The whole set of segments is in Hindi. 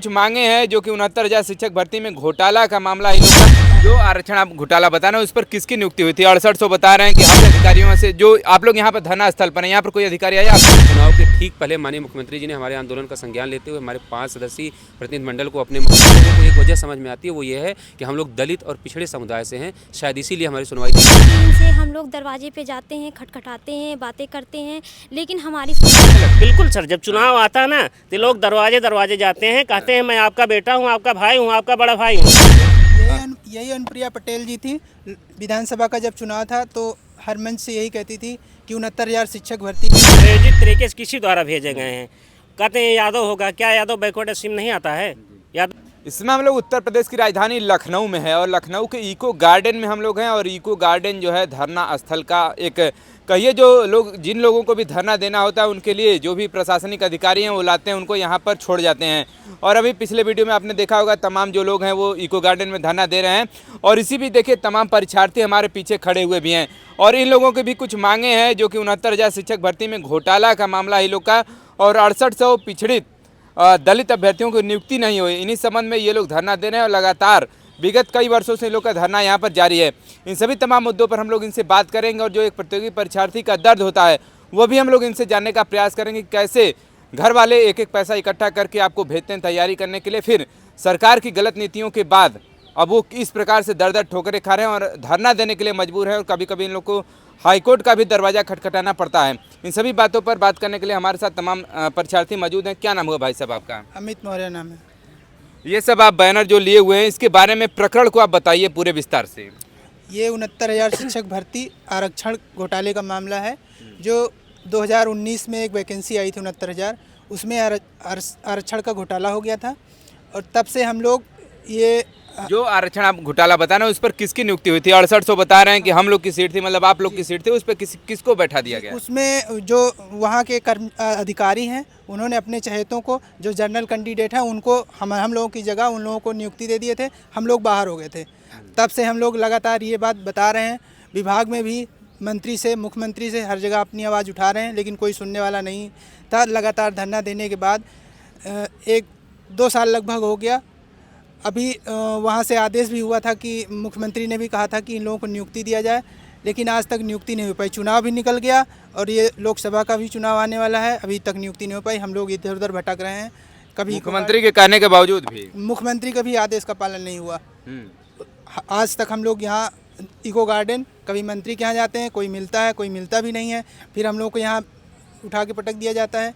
कुछ मांगे हैं जो कि 69,000 शिक्षक भर्ती में घोटाला का मामला इन लोग का जो आरक्षण आप घोटाला बताना उस पर किसकी नियुक्ति हुई थी। 6800 बता रहे हैं कि हम अधिकारियों से जो आप लोग यहाँ पर धरना स्थल पर हैं, यहाँ पर कोई अधिकारी आया चुनाव के ठीक पहले माननीय मुख्यमंत्री जी ने हमारे आंदोलन का संज्ञान लेते हुए हमारे 5 सदस्यीय प्रतिनिधिमंडल को अपने मुख्यमंत्री को एक वजह समझ में आती है, वो ये है कि हम लोग दलित और पिछड़े समुदाय से हैं, शायद इसीलिए हमारी सुनवाई से हम लोग दरवाजे पे जाते हैं, खटखटाते हैं, बातें करते हैं, लेकिन हमारी बिल्कुल सर, जब चुनाव आता है ना तो लोग दरवाजे दरवाजे जाते हैं, कहते हैं मैं आपका बेटा हूँ, आपका भाई हूँ, आपका बड़ा भाई हूँ। यही अनुप्रिया पटेल जी थी। विधानसभा का जब चुनाव था तो हर मंच से यही कहती थी कि 69,000 शिक्षक भर्ती प्रायोजित तरीके से किसी द्वारा भेजे गए हैं। कहते हैं यादव होगा, क्या यादव बैकवर्ड स्कीम नहीं आता है? यादव इसमें हम लोग उत्तर प्रदेश की राजधानी लखनऊ में है और लखनऊ के इको गार्डन में हम लोग हैं और इको गार्डन जो है धरना स्थल का एक कहिए जो लोग जिन लोगों को भी धरना देना होता है उनके लिए जो भी प्रशासनिक अधिकारी हैं वो लाते हैं, उनको यहाँ पर छोड़ जाते हैं। और अभी पिछले वीडियो में आपने देखा होगा तमाम जो लोग हैं वो इको गार्डन में धरना दे रहे हैं और इसी भी देखिए तमाम परीक्षार्थी हमारे पीछे खड़े हुए भी हैं और इन लोगों के भी कुछ मांगे हैं जो कि 69,000 शिक्षक भर्ती में घोटाला का मामला इन लोग का और 6800 पिछड़ित दलित अभ्यर्थियों की नियुक्ति नहीं हुई। इन्हीं संबंध में ये लोग धरना दे रहे हैं और लगातार विगत कई वर्षों से इन लोग का धरना यहाँ पर जारी है। इन सभी तमाम मुद्दों पर हम लोग इनसे बात करेंगे और जो एक प्रतियोगी परीक्षार्थी का दर्द होता है वो भी हम लोग इनसे जानने का प्रयास करेंगे कि कैसे घर वाले एक एक पैसा इकट्ठा करके आपको भेजते हैं तैयारी करने के लिए, फिर सरकार की गलत नीतियों के बाद अब वो इस प्रकार से दर दर ठोकरें खा रहे हैं और धरना देने के लिए मजबूर है और कभी कभी इन लोग को हाईकोर्ट का भी दरवाज़ा खटखटाना पड़ता है। इन सभी बातों पर बात करने के लिए हमारे साथ तमाम परीक्षार्थी मौजूद हैं। क्या नाम हुआ भाई साहब आपका? अमित मौर्य नाम है। ये सब आप बैनर जो लिए हुए हैं इसके बारे में प्रकरण को आप बताइए पूरे विस्तार से। ये 69,000 शिक्षक भर्ती आरक्षण घोटाले का मामला है। जो 2019 में एक वैकेंसी आई थी 69,000, उसमें आरक्षण का घोटाला हो गया था और तब से हम लोग ये जो आरक्षण आप घोटाला बताना उस पर किसकी नियुक्ति हुई थी? 6800 बता रहे हैं कि हम लोग की सीट थी, मतलब आप लोग की सीट थी, उस पर किसको बैठा दिया गया? उसमें जो वहाँ के अधिकारी हैं उन्होंने अपने चहेतों को, जो जनरल कैंडिडेट हैं उनको हम लोगों की जगह उन लोगों को नियुक्ति दे दिए थे। हम लोग बाहर हो गए थे। तब से हम लोग लगातार ये बात बता रहे हैं। विभाग में भी मंत्री से, मुख्यमंत्री से हर जगह अपनी आवाज़ उठा रहे हैं, लेकिन कोई सुनने वाला नहीं था। लगातार धरना देने के बाद 1-2 साल लगभग हो गया। अभी वहाँ से आदेश भी हुआ था कि मुख्यमंत्री ने भी कहा था कि इन लोगों को नियुक्ति दिया जाए, लेकिन आज तक नियुक्ति नहीं हो पाई। चुनाव भी निकल गया और ये लोकसभा का भी चुनाव आने वाला है, अभी तक नियुक्ति नहीं हो पाई। हम लोग इधर उधर भटक रहे हैं। कभी मुख्यमंत्री के कहने के बावजूद भी मुख्यमंत्री का भी आदेश का पालन नहीं हुआ। आज तक हम लोग यहाँ इको गार्डन कभी मंत्री के यहाँ जाते हैं, कोई मिलता है, कोई मिलता भी नहीं है, फिर हम लोग को यहाँ उठा के पटक दिया जाता है।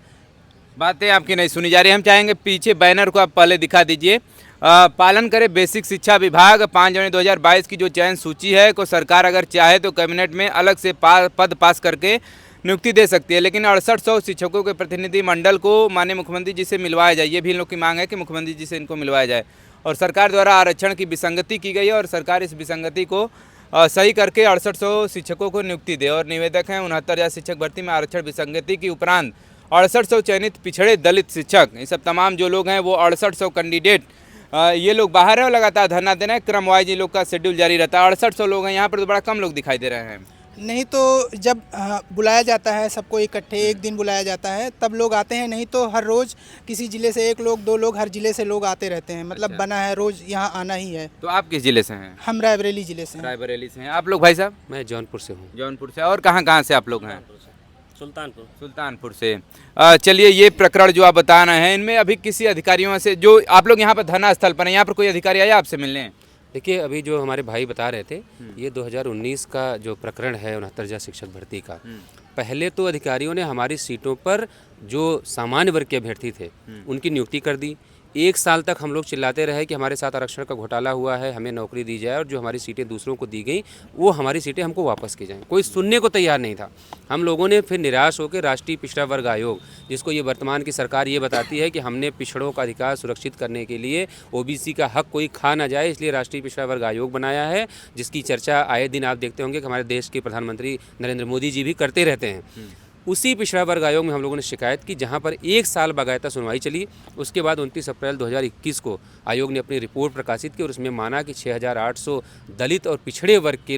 बातें आपकी नहीं सुनी जा रही। हम चाहेंगे पीछे बैनर को आप पहले दिखा दीजिए। पालन करे बेसिक शिक्षा विभाग 5 जनवरी 2022 की जो चयन सूची है को सरकार अगर चाहे तो कैबिनेट में अलग से पद पास करके नियुक्ति दे सकती है, लेकिन 6800 शिक्षकों के प्रतिनिधि मंडल को माननीय मुख्यमंत्री जी से मिलवाया जाए। ये भी इन लोग की मांग है कि मुख्यमंत्री जी से इनको मिलवाया जाए और सरकार द्वारा आरक्षण की विसंगति की गई है और सरकार इस विसंगति को सही करके 6800 शिक्षकों को नियुक्ति दे। और निवेदक हैं 69,000 शिक्षक भर्ती में आरक्षण विसंगति की उपरांत 6800 चयनित पिछड़े दलित शिक्षक, ये सब तमाम जो लोग हैं वो 6800 कैंडिडेट ये लोग बाहर है और लगातार धरना देना है। क्रम वाइज ये लोग का शेड्यूल जारी रहता है। 6800 लोग हैं यहाँ पर, तो बड़ा कम लोग दिखाई दे रहे हैं। नहीं तो जब बुलाया जाता है सबको इकट्ठे, एक दिन बुलाया जाता है तब लोग आते हैं, नहीं तो हर रोज़ किसी ज़िले से 1 लोग 2 लोग हर ज़िले से लोग आते रहते हैं। मतलब अच्छा। बना है, रोज़ यहाँ आना ही है। तो आप किस जिले से हैं? हम रायबरेली ज़िले से हैं। रायबरेली से हैं। आप लोग भाई साहब? मैं जौनपुर से हूँ। जौनपुर से। और कहाँ से आप लोग हैं? सुल्तानपुर से। चलिए, ये प्रकरण जो आप बता रहे हैं इनमें अभी किसी अधिकारियों से जो आप लोग यहाँ पर धरना स्थल पर हैं, यहाँ पर कोई अधिकारी आया आपसे मिलने? देखिए, अभी जो हमारे भाई बता रहे थे ये 2019 का जो प्रकरण है 69,000 शिक्षक भर्ती का, पहले तो अधिकारियों ने हमारी सीटों पर जो सामान्य वर्ग के अभ्यर्थी थे उनकी नियुक्ति कर दी। 1 साल तक हम लोग चिल्लाते रहे कि हमारे साथ आरक्षण का घोटाला हुआ है, हमें नौकरी दी जाए और जो हमारी सीटें दूसरों को दी गई वो हमारी सीटें हमको वापस की जाएं। कोई सुनने को तैयार नहीं था। हम लोगों ने फिर निराश होकर राष्ट्रीय पिछड़ा वर्ग आयोग, जिसको ये वर्तमान की सरकार ये बताती है कि हमने पिछड़ों का अधिकार सुरक्षित करने के लिए ओबीसी का हक कोई खा ना जाए, इसलिए राष्ट्रीय पिछड़ा वर्ग आयोग बनाया है, जिसकी चर्चा आए दिन आप देखते होंगे कि हमारे देश के प्रधानमंत्री नरेंद्र मोदी जी भी करते रहते हैं। उसी पिछड़ा वर्ग आयोग में हम लोगों ने शिकायत की, जहां पर 1 साल बाकायदा सुनवाई चली। उसके बाद 29 अप्रैल 2021 को आयोग ने अपनी रिपोर्ट प्रकाशित की और उसमें माना कि 6,800 दलित और पिछड़े वर्ग के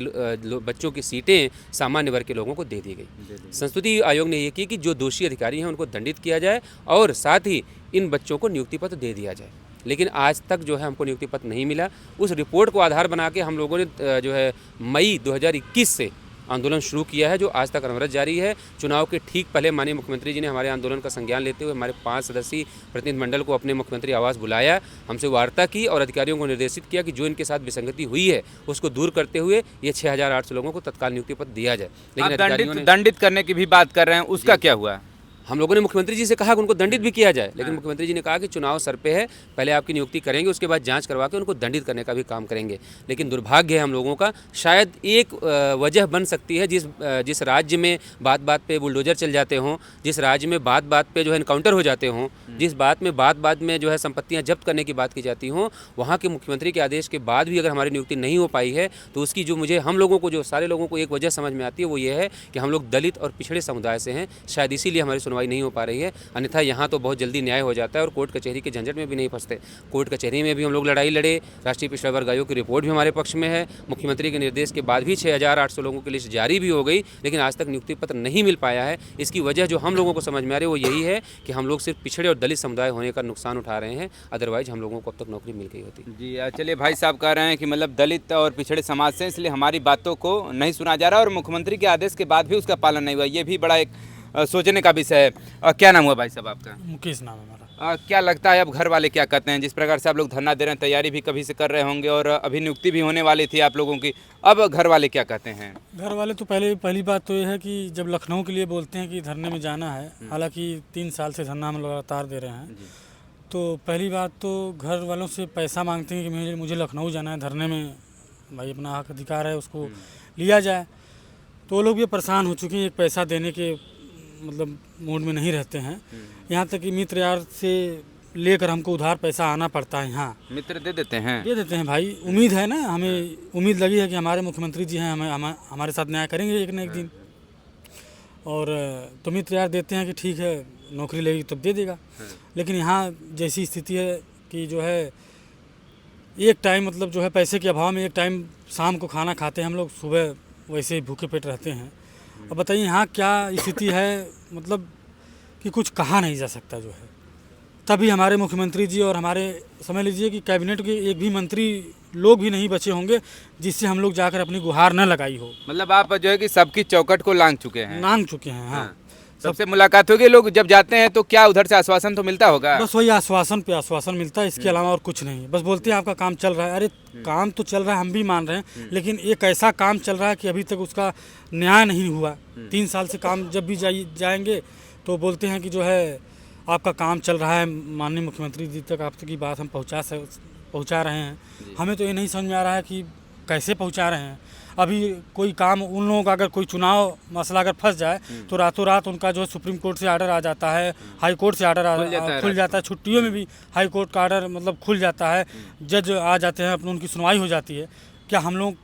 बच्चों की सीटें सामान्य वर्ग के लोगों को दे दी गई। संस्तुति आयोग ने ये की कि जो दोषी अधिकारी हैं उनको दंडित किया जाए और साथ ही इन बच्चों को नियुक्ति पत्र दे दिया जाए। लेकिन आज तक जो है हमको नियुक्ति पत्र नहीं मिला। उस रिपोर्ट को आधार बना के हम लोगों ने जो है मई 2021 से आंदोलन शुरू किया है, जो आज तक अनवरत जारी है। चुनाव के ठीक पहले माननीय मुख्यमंत्री जी ने हमारे आंदोलन का संज्ञान लेते हुए हमारे 5 सदस्यीय प्रतिनिधिमंडल को अपने मुख्यमंत्री आवास बुलाया, हमसे वार्ता की और अधिकारियों को निर्देशित किया कि जो इनके साथ विसंगति हुई है उसको दूर करते हुए ये 6800 लोगों को तत्काल नियुक्ति पत्र दिया जाए। लेकिन अधिकारियों ने दंडित करने की भी बात कर रहे हैं, उसका क्या हुआ? हम लोगों ने मुख्यमंत्री जी से कहा कि उनको दंडित भी किया जाए, लेकिन मुख्यमंत्री जी ने कहा कि चुनाव सर पे है, पहले आपकी नियुक्ति करेंगे, उसके बाद जांच करवा के उनको दंडित करने का भी काम करेंगे। लेकिन दुर्भाग्य है हम लोगों का, शायद एक वजह बन सकती है जिस राज्य में बात बात पे बुलडोजर चल जाते हों, जिस राज्य में बात बात पे जो है इनकाउंटर हो जाते हों, जिस बात में जो है संपत्तियाँ जब्त करने की बात की जाती हों, वहाँ के मुख्यमंत्री के आदेश के बाद भी अगर हमारी नियुक्ति नहीं हो पाई है तो उसकी जो मुझे हम लोगों को जो सारे लोगों को एक वजह समझ में आती है वो ये है कि हम लोग दलित और पिछड़े समुदाय से हैं, शायद इसीलिए हमारी सुनवाई नहीं हो पा रही है। अन्यथा यहाँ तो बहुत जल्दी न्याय हो जाता है और कोर्ट कचहरी के झंझट में भी नहीं फंसते। कोर्ट कचहरी में भी हम लोग लड़ाई लड़े, राष्ट्रीय पिछड़ा वर्ग आयोग की रिपोर्ट भी हमारे पक्ष में है, मुख्यमंत्री के निर्देश के बाद भी 6800 लोगों की लिस्ट जारी भी हो गई, लेकिन आज तक नियुक्ति पत्र नहीं मिल पाया है। इसकी वजह जो हम लोगों को समझ में आ रही है वो यही है कि हम लोग सिर्फ पिछड़े और दलित समुदाय होने का नुकसान उठा रहे हैं, अदरवाइज हम लोगों को अब तक नौकरी मिल गई होती। जी चलिए, भाई साहब कह रहे हैं कि मतलब दलित और पिछड़े समाज से इसलिए हमारी बातों को नहीं सुना जा रहा और मुख्यमंत्री के आदेश के बाद भी उसका पालन नहीं हुआ। ये भी बड़ा एक सोचने का विषय है। क्या नाम हुआ भाई साहब आपका? मुकेश नाम है हमारा। क्या लगता है अब घर वाले क्या कहते हैं? जिस प्रकार से आप लोग धरना दे रहे हैं, तैयारी भी कभी से कर रहे होंगे और अभी नियुक्ति भी होने वाली थी आप लोगों की, अब घर वाले क्या कहते हैं? घर वाले तो पहली बात तो ये है कि जब लखनऊ के लिए बोलते हैं कि धरने में जाना है, हालांकि 3 साल से धरना हम लगातार दे रहे हैं, तो पहली बात तो घर वालों से पैसा मांगते हैं कि मुझे लखनऊ जाना है धरने में, भाई अपना हक अधिकार है उसको लिया जाए। तो वो लोग भी परेशान हो चुके हैं, एक पैसा देने के मतलब मूड में नहीं रहते हैं। यहाँ तक कि मित्र यार से लेकर हमको उधार पैसा आना पड़ता है। यहाँ मित्र दे देते हैं भाई, उम्मीद है ना, हमें उम्मीद लगी है कि हमारे मुख्यमंत्री जी हैं, हमारे साथ न्याय करेंगे एक न एक दिन, और तो मित्र यार देते हैं कि ठीक है नौकरी लगेगी तब दे देगा। लेकिन यहाँ जैसी स्थिति है कि जो है एक टाइम मतलब जो है पैसे के अभाव में एक टाइम शाम को खाना खाते हैं हम लोग, सुबह वैसे ही भूखे पेट रहते हैं। अब बताइए यहाँ क्या स्थिति है, मतलब कि कुछ कहा नहीं जा सकता जो है। तभी हमारे मुख्यमंत्री जी और हमारे समझ लीजिए कि कैबिनेट के एक भी मंत्री लोग भी नहीं बचे होंगे जिससे हम लोग जाकर अपनी गुहार न लगाई हो। मतलब आप जो है कि सबकी चौकट को लांघ चुके हैं। हाँ। सबसे मुलाकात होगी, लोग जब जाते हैं तो क्या उधर से आश्वासन तो मिलता होगा? बस वही आश्वासन पे आश्वासन मिलता है, इसके अलावा और कुछ नहीं। बस बोलते हैं आपका काम चल रहा है। अरे काम तो चल रहा है, हम भी मान रहे हैं, लेकिन एक ऐसा काम चल रहा है कि अभी तक उसका न्याय नहीं हुआ। 3 साल से काम जब भी जाएंगे तो बोलते हैं कि जो है आपका काम चल रहा है, माननीय मुख्यमंत्री जी तक आप तक की बात हम पहुँचा रहे हैं। हमें तो ये नहीं समझ में आ रहा है कि कैसे पहुँचा रहे हैं। अभी कोई काम उन लोगों का अगर कोई चुनाव मसला अगर फंस जाए तो रातों रात उनका जो है सुप्रीम कोर्ट से आर्डर आ जाता है, हाई कोर्ट से आर्डर खुल जाता है, छुट्टियों में भी हाई कोर्ट का आर्डर मतलब खुल जाता है, जज आ जाते हैं, अपनी उनकी सुनवाई हो जाती है। क्या हम लोग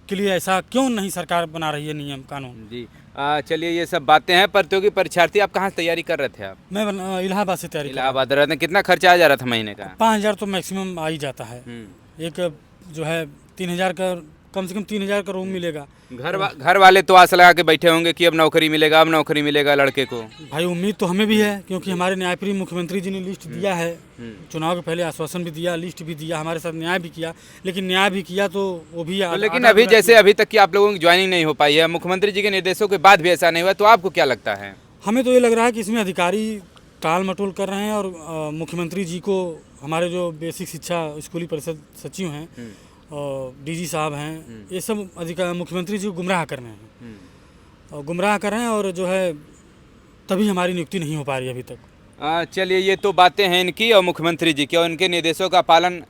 के लिए ऐसा क्यों नहीं सरकार बना रही है नियम कानून? जी चलिए, ये सब बातें हैं। प्रतियोगी परीक्षार्थी आप कहाँ से तैयारी कर रहे थे? आप? मैं इलाहाबाद से तैयारी इलाहाबाद रहे थे। कितना खर्चा आ जा रहा था महीने का? 5000 तो मैक्सिमम आ ही जाता है। एक जो है 3000 का, कम से कम 3000 का रूम मिलेगा। घर वाले तो आस लगा के बैठे होंगे कि अब नौकरी मिलेगा लड़के को। भाई उम्मीद तो हमें भी है, क्योंकि हमारे न्यायप्रिय मुख्यमंत्री जी ने लिस्ट दिया है, चुनाव के पहले आश्वासन भी दिया, लिस्ट भी दिया, हमारे साथ न्याय भी किया। लेकिन न्याय भी किया तो वो भी लेकिन अभी जैसे अभी तक की आप लोगों की ज्वाइनिंग नहीं हो पाई है, मुख्यमंत्री जी के निर्देशों के बाद भी ऐसा नहीं हुआ, तो आपको क्या लगता है? हमें तो ये लग रहा है कि इसमें अधिकारी टाल मटोल कर रहे हैं और मुख्यमंत्री जी को, हमारे जो बेसिक शिक्षा स्कूली परिषद सचिव हैं और डीजी साहब हैं, ये सब अधिकारी मुख्यमंत्री जी को गुमराह कर रहे हैं और गुमराह कर रहे हैं, और जो है तभी हमारी नियुक्ति नहीं हो पा रही अभी तक। चलिए, ये तो बातें हैं इनकी और मुख्यमंत्री जी की, और इनके निर्देशों का पालन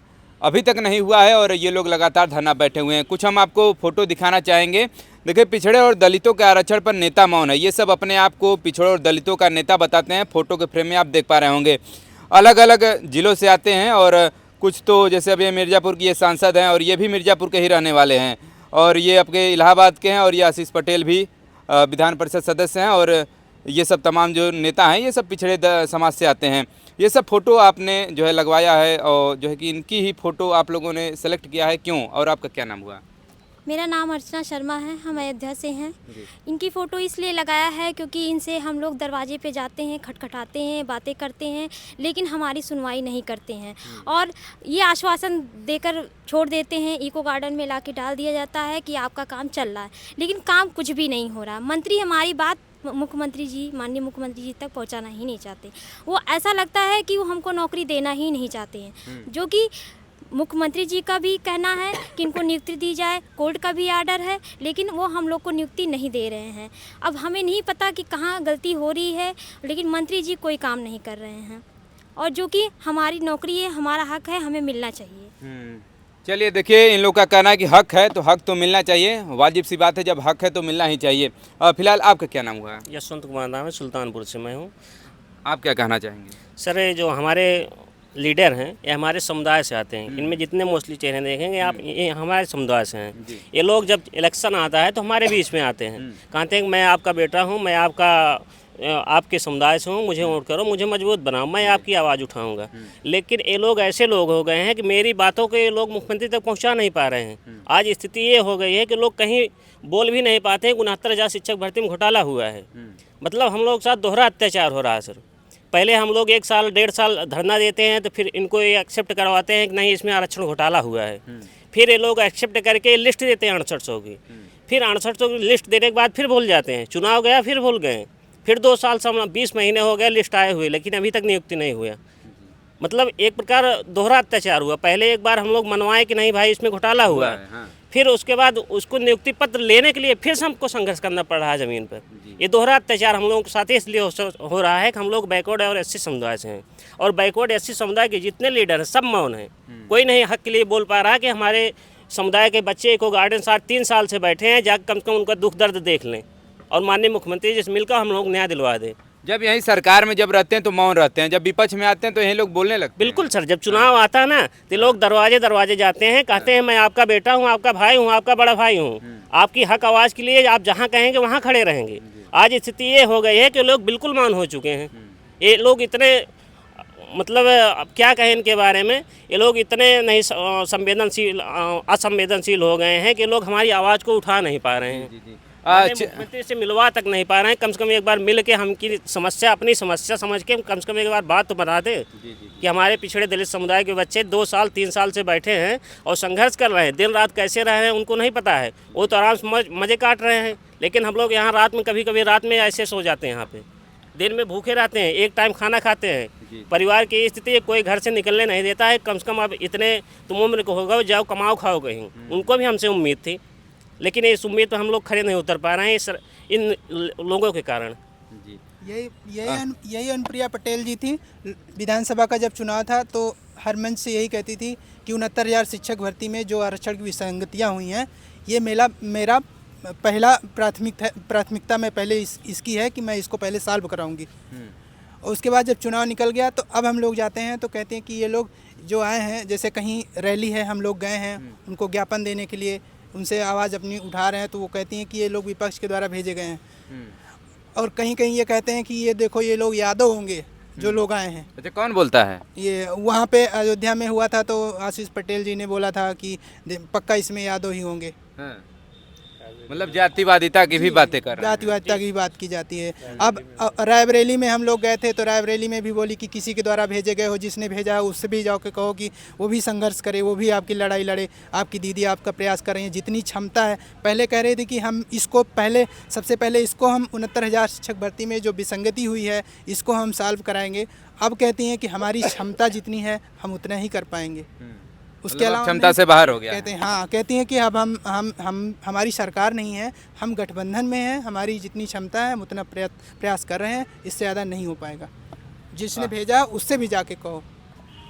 अभी तक नहीं हुआ है और ये लोग लगातार धरना बैठे हुए हैं। कुछ हम आपको फोटो दिखाना चाहेंगे। देखिए, पिछड़े और दलितों के आरक्षण पर नेता मौन है। ये सब अपने आप को पिछड़े और दलितों का नेता बताते हैं। फोटो के फ्रेम में आप देख पा रहे होंगे, अलग अलग जिलों से आते हैं और कुछ तो जैसे अभी मिर्ज़ापुर की ये सांसद हैं और ये भी मिर्ज़ापुर के ही रहने वाले हैं, और ये आपके इलाहाबाद के हैं, और ये आशीष पटेल भी विधान परिषद सदस्य हैं, और ये सब तमाम जो नेता हैं ये सब पिछड़े समाज से आते हैं। ये सब फ़ोटो आपने जो है लगवाया है और जो है कि इनकी ही फ़ोटो आप लोगों ने सेलेक्ट किया है, क्यों और आपका क्या नाम हुआ? मेरा नाम अर्चना शर्मा है, हम अयोध्या से हैं। इनकी फ़ोटो इसलिए लगाया है क्योंकि इनसे हम लोग दरवाजे पे जाते हैं, खटखटाते हैं, बातें करते हैं, लेकिन हमारी सुनवाई नहीं करते हैं और ये आश्वासन देकर छोड़ देते हैं। इको गार्डन में लाके डाल दिया जाता है कि आपका काम चल रहा है, लेकिन काम कुछ भी नहीं हो रहा। मंत्री हमारी बात मुख्यमंत्री जी, माननीय मुख्यमंत्री जी तक पहुंचाना ही नहीं चाहते। वो ऐसा लगता है कि वो हमको नौकरी देना ही नहीं चाहते हैं, जो कि मुख्यमंत्री जी का भी कहना है कि इनको नियुक्ति दी जाए, कोर्ट का भी आर्डर है, लेकिन वो हम लोग को नियुक्ति नहीं दे रहे हैं। अब हमें नहीं पता कि कहाँ गलती हो रही है, लेकिन मंत्री जी कोई काम नहीं कर रहे हैं और जो कि हमारी नौकरी है, हमारा हक है, हमें मिलना चाहिए। चलिए देखिए, इन लोग का कहना है कि हक है तो हक तो मिलना चाहिए, वाजिब सी बात है, जब हक है तो मिलना ही चाहिए। फिलहाल आपका क्या नाम हुआ है? यशवंत कुमार नाम है, सुल्तानपुर से मैं हूँ। आप क्या कहना चाहेंगे? सर ये जो हमारे लीडर हैं ये हमारे समुदाय से आते हैं। इनमें जितने मोस्टली चेहरे देखेंगे आप, ये हमारे समुदाय से हैं। ये लोग जब इलेक्शन आता है तो हमारे बीच में आते हैं, कहते हैं कि मैं आपका बेटा हूँ, मैं आपके समुदाय से हूँ, मुझे वोट करो, मुझे मजबूत बनाओ, मैं आपकी आवाज़ उठाऊंगा। लेकिन ये लोग ऐसे लोग हो गए हैं कि मेरी बातों को ये लोग मुख्यमंत्री तक पहुँचा नहीं पा रहे हैं। आज स्थिति ये हो गई है कि लोग कहीं बोल भी नहीं पाते हैं। 69,000 शिक्षक भर्ती में घोटाला हुआ है, मतलब हम लोग के साथ दोहरा अत्याचार हो रहा है सर। पहले हम लोग 1 साल 1.5 साल धरना देते हैं तो फिर इनको ये एक्सेप्ट करवाते हैं कि नहीं इसमें आरक्षण घोटाला हुआ है। फिर ये लोग एक्सेप्ट करके लिस्ट देते हैं 6800 की, फिर 6800 की लिस्ट देने के बाद फिर भूल जाते हैं। चुनाव गया फिर भूल गए, फिर 2 साल 20 महीने हो गए लिस्ट आए हुए, लेकिन अभी तक नियुक्ति नहीं हुआ। मतलब एक प्रकार दोहरा अत्याचार हुआ। पहले एक बार हम लोग मनवाए कि नहीं भाई इसमें घोटाला हुआ है, फिर उसके बाद उसको नियुक्ति पत्र लेने के लिए फिर से हमको संघर्ष करना पड़ रहा है ज़मीन पर। ये दोहरा अत्याचार हम लोगों के साथ इसलिए हो रहा है कि हम लोग बैकवर्ड और एससी समुदाय से हैं, और बैकवर्ड एससी समुदाय के जितने लीडर हैं सब मौन हैं। कोई नहीं हक के लिए बोल पा रहा है कि हमारे समुदाय के बच्चे इको गार्डन 3 साल से बैठे हैं, जाकर कम से कम उनका दुख दर्द देख लें और माननीय मुख्यमंत्री जी से मिलकर हम लोग न्याय दिलवा दें। जब यही सरकार में जब रहते हैं तो मौन रहते हैं, जब विपक्ष में आते हैं तो यही लोग बोलने लगते हैं। बिल्कुल सर, जब चुनाव आता है ना तो लोग दरवाजे दरवाजे जाते हैं, कहते हैं मैं आपका बेटा हूँ, आपका भाई हूँ, आपका बड़ा भाई हूँ, आपकी हक आवाज़ के लिए आप जहाँ कहेंगे वहाँ खड़े रहेंगे। आज स्थिति ये हो गई है कि लोग बिल्कुल मौन हो चुके हैं। ये लोग इतने मतलब अब क्या कहें इनके बारे में, ये लोग इतने नहीं असंवेदनशील हो गए हैं कि लोग हमारी आवाज़ को उठा नहीं पा रहे हैं। मुख्यमंत्री से मिलवा तक नहीं पा रहे हैं। कम से कम एक बार मिल के हमकी समस्या, अपनी समस्या समझ के कम से कम एक बार बात तो बता दें कि हमारे पिछड़े दलित समुदाय के बच्चे 2 साल 3 साल से बैठे हैं और संघर्ष कर रहे हैं। दिन रात कैसे रह रहे हैं उनको नहीं पता है, वो तो आराम से मज़े काट रहे हैं। लेकिन हम लोग यहाँ रात में कभी रात में ऐसे सो जाते हैं, यहाँ पे दिन में भूखे रहते हैं, एक टाइम खाना खाते हैं। परिवार की स्थिति कोई घर से निकलने नहीं देता है। कम से कम अब इतने तुम उम्र को होगा, जाओ कमाओ खाओ कहीं, उनको भी हमसे उम्मीद थी, लेकिन इस उम्मीद पर हम लोग खड़े नहीं उतर पा रहे हैं इन लोगों के कारण। यही अनुप्रिया पटेल जी थी। विधानसभा का जब चुनाव था तो हर मंच से यही कहती थी कि 69,000 शिक्षक भर्ती में जो आरक्षण की विसंगतियाँ हुई हैं, ये मेरा पहला प्राथमिकता में पहले इसकी है कि मैं इसको पहले सॉल्व कराऊंगी। और उसके बाद जब चुनाव निकल गया तो अब हम लोग जाते हैं तो कहते हैं कि ये लोग जो आए हैं, जैसे कहीं रैली है, हम लोग गए हैं उनको ज्ञापन देने के लिए, उनसे आवाज़ अपनी उठा रहे हैं, तो वो कहती हैं कि ये लोग विपक्ष के द्वारा भेजे गए हैं। और कहीं कहीं ये कहते हैं कि ये देखो ये लोग यादव होंगे जो लोग आए हैं। अच्छा, कौन बोलता है? ये वहाँ पे अयोध्या में हुआ था तो आशीष पटेल जी ने बोला था कि पक्का इसमें यादव ही होंगे। मतलब जातिवादिता की भी बातें कर रहे हैं। जातिवादिता की बात की जाती है। अब रायबरेली में हम लोग गए थे तो रायबरेली में भी बोली कि किसी के द्वारा भेजे गए हो, जिसने भेजा है उससे भी जाओ के कहो कि वो भी संघर्ष करे, वो भी आपकी लड़ाई लड़े, आपकी दीदी आपका प्रयास कर रही हैं, जितनी क्षमता है। पहले कह रहे थे कि हम इसको सबसे पहले इसको हम 69,000 शिक्षक भर्ती में जो विसंगति हुई है इसको हम सॉल्व कराएंगे। अब कहती हैं कि हमारी क्षमता जितनी है हम उतना ही कर पाएंगे, उसके अलावा क्षमता से बाहर हो गया। कहती हैं कि अब हम हमारी सरकार नहीं है, हम गठबंधन में हैं, हमारी जितनी क्षमता है हम उतना प्रयास कर रहे हैं, इससे ज़्यादा नहीं हो पाएगा। जिसने भेजा उससे भी जाके कहो।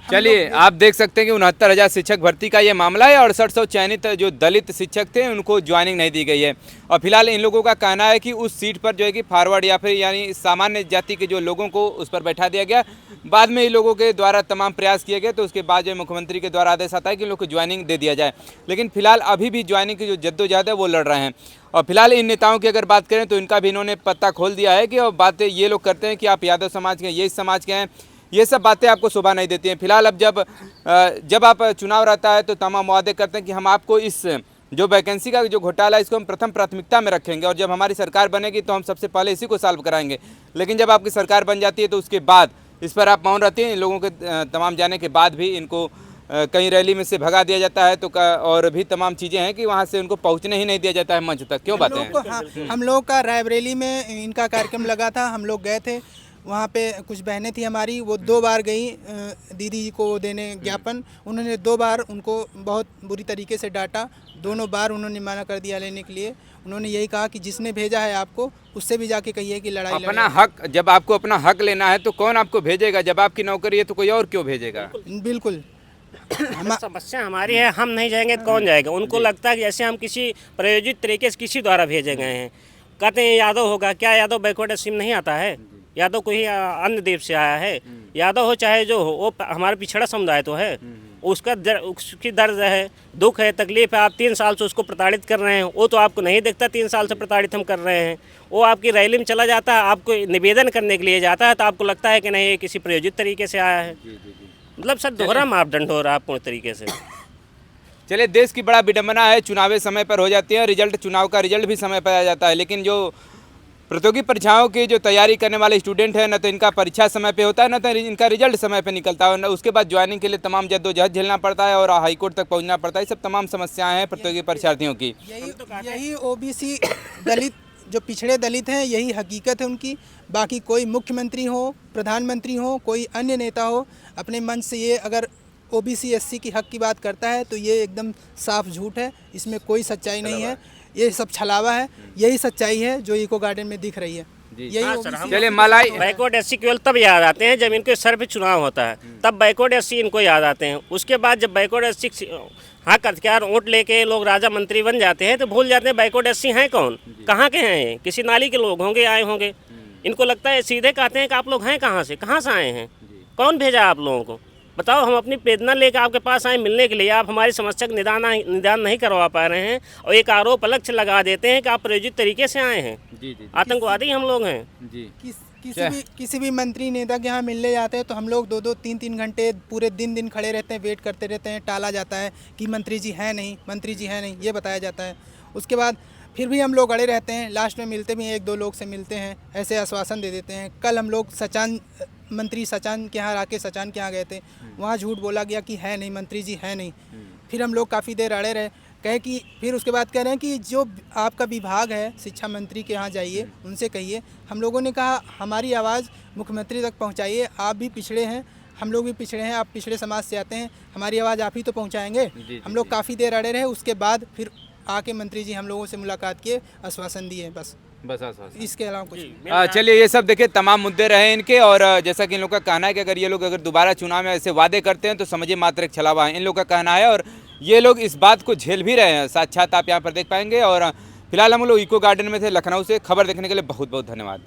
चलिए, आप देख सकते हैं कि 69,000 शिक्षक भर्ती का ये मामला है और 6800 चयनित जो दलित शिक्षक थे उनको ज्वाइनिंग नहीं दी गई है। और फिलहाल इन लोगों का कहना है कि उस सीट पर जो है कि फॉरवर्ड या फिर यानी सामान्य जाति के जो लोगों को उस पर बैठा दिया गया। बाद में इन लोगों के द्वारा तमाम प्रयास किए गए तो उसके बाद जो मुख्यमंत्री के द्वारा आदेश आता है कि इन लोग को ज्वाइनिंग दे दिया जाए। लेकिन फिलहाल अभी भी ज्वाइनिंग की जो जद्दोजहद है वो लड़ रहे हैं। और फिलहाल इन नेताओं की अगर बात करें तो इनका भी इन्होंने पत्ता खोल दिया है कि बातें ये लोग करते हैं कि आप यादव समाज के हैं, ये इस समाज के हैं, ये सब बातें आपको शोभा नहीं देती हैं। फिलहाल अब जब आप चुनाव रहता है तो तमाम वादे करते हैं कि हम आपको इस जो वैकेंसी का जो घोटाला है इसको हम प्रथम प्राथमिकता में रखेंगे और जब हमारी सरकार बनेगी तो हम सबसे पहले इसी को सॉल्व कराएंगे। लेकिन जब आपकी सरकार बन जाती है तो उसके बाद इस पर आप मौन रहते हैं। इन लोगों के तमाम जाने के बाद भी इनको कहीं रैली में से भगा दिया जाता है तो और भी तमाम चीज़ें हैं कि वहाँ से उनको पहुँचने ही नहीं दिया जाता है मंच तक। क्यों बातें हैं? हम लोग का रायबरेली में इनका कार्यक्रम लगा था, हम लोग गए थे वहाँ पे। कुछ बहनें थी हमारी, वो 2 बार गई दीदी जी को देने ज्ञापन। उन्होंने 2 बार उनको बहुत बुरी तरीके से डांटा, दोनों बार उन्होंने मना कर दिया लेने के लिए। उन्होंने यही कहा कि जिसने भेजा है आपको उससे भी जाके कहिए कि लड़ाई अपना हक, जब आपको अपना हक लेना है तो कौन आपको भेजेगा? जब आपकी नौकरी है तो कोई और क्यों भेजेगा? बिल्कुल। समस्या हमारी है, हम नहीं जाएंगे तो कौन जाएगा? उनको लगता है कि जैसे हम किसी प्रायोजित तरीके से किसी द्वारा भेजे गए हैं। कहते हैं यादव होगा, क्या यादव बैकवर्ड एससी में नहीं आता है? यादव कोई अन्य देश से आया है? यादव हो चाहे जो हो, वो हमारा पिछड़ा समुदाय तो है। उसकी दर्द है, दुख है, तकलीफ है। आप 3 साल से उसको प्रताड़ित कर रहे हैं, वो तो आपको नहीं दिखता 3 साल से प्रताड़ित हम कर रहे हैं। वो आपकी रैली में चला जाता है, आपको निवेदन करने के लिए जाता है तो आपको लगता है कि नहीं ये किसी प्रायोजित तरीके से आया है। मतलब सर दोहरा मापदंड हो रहा है पूर्ण तरीके से। चलिए, देश की बड़ा विडंबना है, चुनावें समय पर हो जाती हैं, चुनाव का रिजल्ट भी समय पर आ जाता है, लेकिन जो प्रतियोगी परीक्षाओं की जो तैयारी करने वाले स्टूडेंट हैं न तो इनका परीक्षा समय पे होता है न तो इनका रिजल्ट समय पे निकलता है। उसके बाद ज्वाइनिंग के लिए तमाम जद्दोजहद झेलना पड़ता है और हाईकोर्ट तक पहुंचना पड़ता है। ये सब तमाम समस्याएं हैं प्रतियोगी परीक्षार्थियों की। यही ओबीसी दलित, जो पिछड़े दलित हैं, यही हकीकत है उनकी। बाकी कोई मुख्यमंत्री हो, प्रधानमंत्री हो, कोई अन्य नेता हो, अपने मन से ये अगर ओबीसी एससी की हक की बात करता है तो ये एकदम साफ झूठ है, इसमें कोई सच्चाई नहीं है, ये सब छलावा है। यही सच्चाई है जो इको गार्डन में दिख रही है। यही चलिए, मलाई बैकवर्ड एससी केवल तब याद आते हैं जब इनके सर पे चुनाव होता है, तब बैकवर्ड एससी इनको याद आते हैं। उसके बाद जब बैकवर्ड एससी हक अधिकार वोट लेके लोग राजा मंत्री बन जाते हैं तो भूल जाते हैं बैकवर्ड एससी हैं कौन, कहाँ के हैं ये? किसी नाली के लोग होंगे, आए होंगे। इनको लगता है, सीधे कहते हैं कि आप लोग हैं कहाँ से आए हैं, कौन भेजा आप लोगों को? बताओ, हम अपनी वेदना लेकर आपके पास आए मिलने के लिए, आप हमारी समस्या का निदान नहीं करवा पा रहे हैं और एक आरोप अलग से लगा देते हैं कि आप प्रायोजित तरीके से आए हैं। आतंकवादी हम लोग हैं। किसी भी मंत्री नेता के यहाँ मिलने जाते हैं तो हम लोग 2-2, 3-3 घंटे पूरे दिन खड़े रहते हैं, वेट करते रहते हैं। टाला जाता है कि मंत्री जी हैं नहीं, मंत्री जी हैं नहीं, ये बताया जाता है। उसके बाद फिर भी हम लोग अड़े रहते हैं। लास्ट में मिलते भी 1-2 लोग से मिलते हैं, ऐसे आश्वासन दे देते हैं। कल हम लोग मंत्री सचान के यहाँ, राकेश सचान के यहाँ गए थे, वहाँ झूठ बोला गया कि है नहीं, मंत्री जी है नहीं। फिर हम लोग काफ़ी देर अड़े रहे, कहे कि फिर उसके बाद कह रहे हैं कि जो आपका विभाग है शिक्षा मंत्री के यहाँ जाइए, उनसे कहिए। हम लोगों ने कहा हमारी आवाज़ मुख्यमंत्री तक पहुँचाइए, आप भी पिछड़े हैं, हम लोग भी पिछड़े हैं, आप पिछड़े समाज से आते हैं, हमारी आवाज़ आप ही तो पहुँचाएँगे। हम लोग काफ़ी देर अड़े रहे, उसके बाद फिर आके मंत्री जी हम लोगों से मुलाकात किए, आश्वासन दिए, बस आश्वासन। इसके अलावा कुछ। चलिए, ये सब देखिए तमाम मुद्दे रहे इनके और जैसा कि इन लोग का कहना है कि अगर ये लोग दोबारा चुनाव में ऐसे वादे करते हैं तो समझिए मात्र एक छलावा है, इन लोग का कहना है। और ये लोग इस बात को झेल भी रहे हैं, साक्षात आप यहाँ पर देख पाएंगे। और फिलहाल हम लोग इको गार्डन में थे लखनऊ से। खबर देखने के लिए बहुत बहुत धन्यवाद।